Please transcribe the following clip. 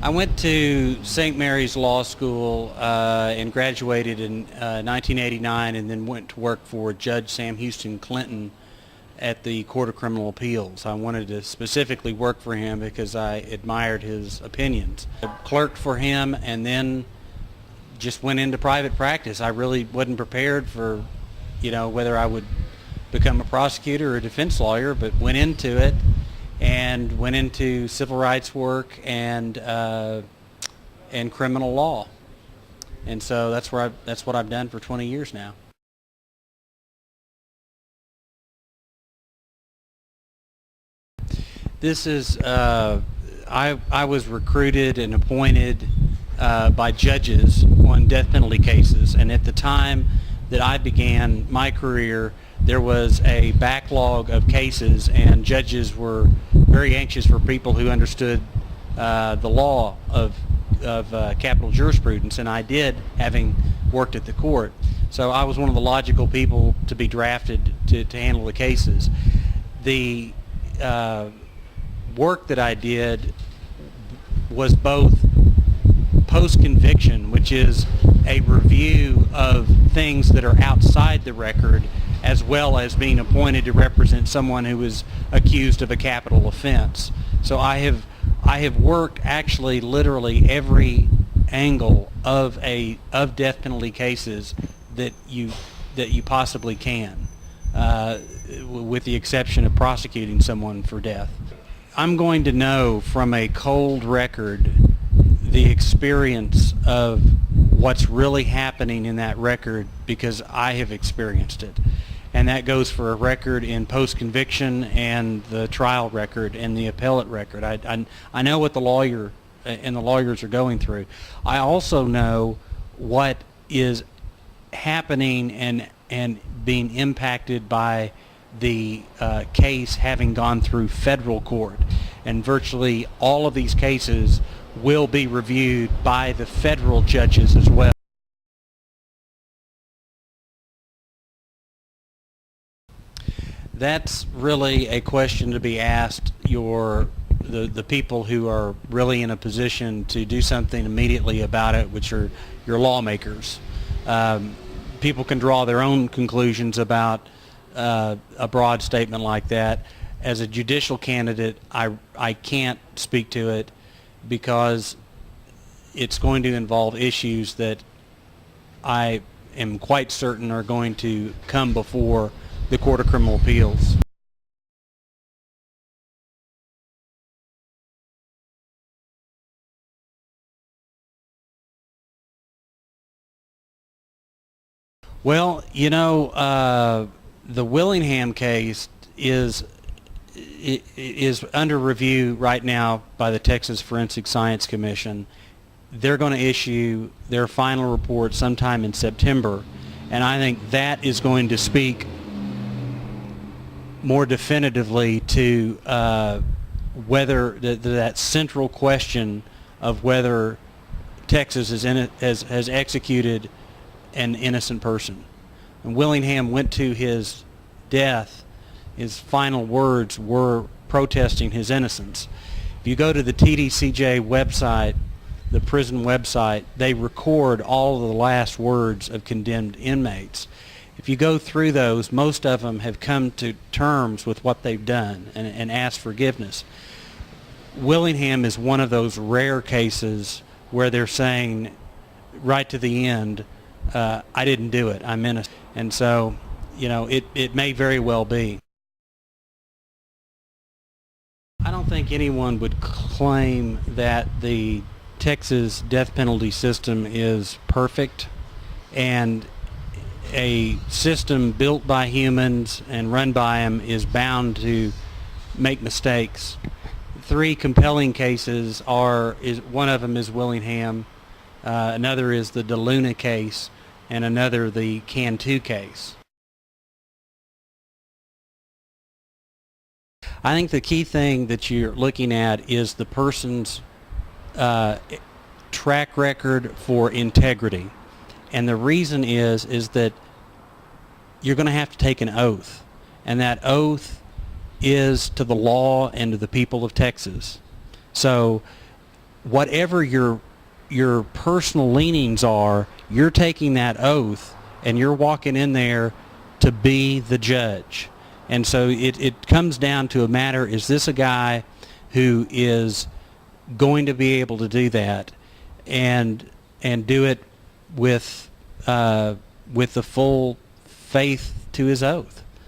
I went to St. Mary's Law School and graduated in 1989, and then went to work for Judge Sam Houston Clinton at the Court of Criminal Appeals. I wanted to specifically work for him because I admired his opinions. I clerked for him and then just went into private practice. I really wasn't prepared for, whether I would become a prosecutor or a defense lawyer, but went into it and went into civil rights work and criminal law. And so that's what I've done for 20 years now. This is, I was recruited and appointed by judges on death penalty cases, and at the time that I began my career, there was a backlog of cases, and judges were very anxious for people who understood the law of capital jurisprudence, and I did, having worked at the court. So I was one of the logical people to be drafted to handle the cases. The work that I did was both post-conviction, which is a review of things that are outside the record, as well as being appointed to represent someone who was accused of a capital offense. So I have worked actually literally every angle of death penalty cases that you possibly can, with the exception of prosecuting someone for death. I'm going to know from a cold record the experience of what's really happening in that record because I have experienced it. And that goes for a record in post-conviction and the trial record and the appellate record. I know what the lawyer and the lawyers are going through. I also know what is happening and being impacted by the case having gone through federal court, and virtually all of these cases will be reviewed by the federal judges as well. That's really a question to be asked the people who are really in a position to do something immediately about it, which are your lawmakers. People can draw their own conclusions about a broad statement like that. As a judicial candidate, I can't speak to it because it's going to involve issues that I am quite certain are going to come before the Court of Criminal Appeals. Well, the Willingham case is under review right now by the Texas Forensic Science Commission. They're going to issue their final report sometime in September, and I think that is going to speak more definitively to whether that central question of whether Texas has executed an innocent person. And Willingham went to his death. His final words were protesting his innocence. If you go to the TDCJ website, the prison website, they record all of the last words of condemned inmates. If you go through those, most of them have come to terms with what they've done and asked forgiveness. Willingham is one of those rare cases where they're saying right to the end, I didn't do it, I'm innocent. And so, it may very well be. I don't think anyone would claim that the Texas death penalty system is perfect, and a system built by humans and run by them is bound to make mistakes. Three compelling cases one of them is Willingham, another is the DeLuna case, and another the Cantu case. I think the key thing that you're looking at is the person's track record for integrity. And the reason is that you're going to have to take an oath, and that oath is to the law and to the people of Texas. So whatever your personal leanings are, you're taking that oath and you're walking in there to be the judge. And so it comes down to a matter, is this a guy who is going to be able to do that and do it with the full faith to his oath?